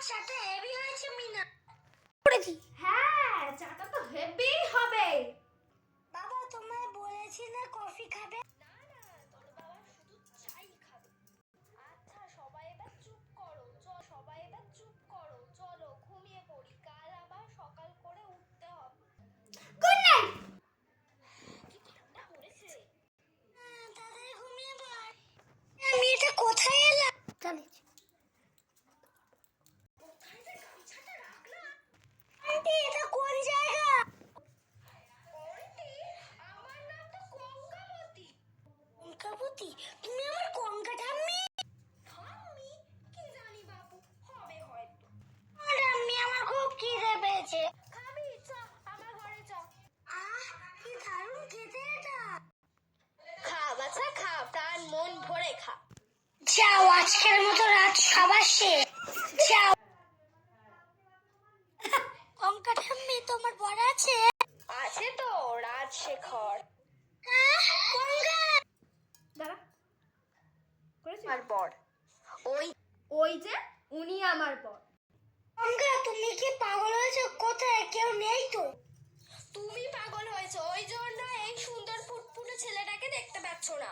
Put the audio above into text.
চাটা হেভি হয়েছে মিনা। করেছি। হ্যাঁ, চাটা তো হেভি হবে। বাবা তোমায় বলেছি না কফি খাবে? না না, তোর বাবা শুধু চাই খাবে। আচ্ছা সবাই এবার চুপ করো, সবাই এবার চুপ করো, চলো ঘুমিয়ে পড়ি, কাল আবার সকাল করে উঠতে হবে। Good night. কি ঠান্ডা পড়েছে। তাড়াতাড়ি ঘুমিয়ে পড়। আমি এটা কোথায় এলাম? চালিয়েছি। কোথায় যে গামছাটা রাখলাম? আন্টি এটা কোন জায়গা? আন্টি, আমার নাম তো কঙ্কাবতী। কঙ্কাবতী? তুমি আমার কঙ্কা ঠাম্মি? ঠাম্মি? কি জানি বাবু, হবে হয়তো। ঠাম্মি আমার খুব খিদে পেয়েছে। খাবি? চ আমার ঘরে চ। কি দারুণ খেতে এটা। খা বাছা খা, প্রাণ মন ভরে খা। যাও আজকের মতো রাত খাবার শেষ। যাও। কঙ্কা ঠাম্মি তোমার বড় আছে? আছে তো, রাজশেখর। কঙ্কা দাঁড়া, করেছি আর বর। ওই যে উনি আমার বর। কঙ্কা তুমি কি পাগল হয়েছো? কোথায় কেউ নেই তো? তুমি পাগল হয়েছো, ওই জন্য এই সুন্দর ফুটফুটে ছেলেটাকে দেখতে পাচ্ছ না।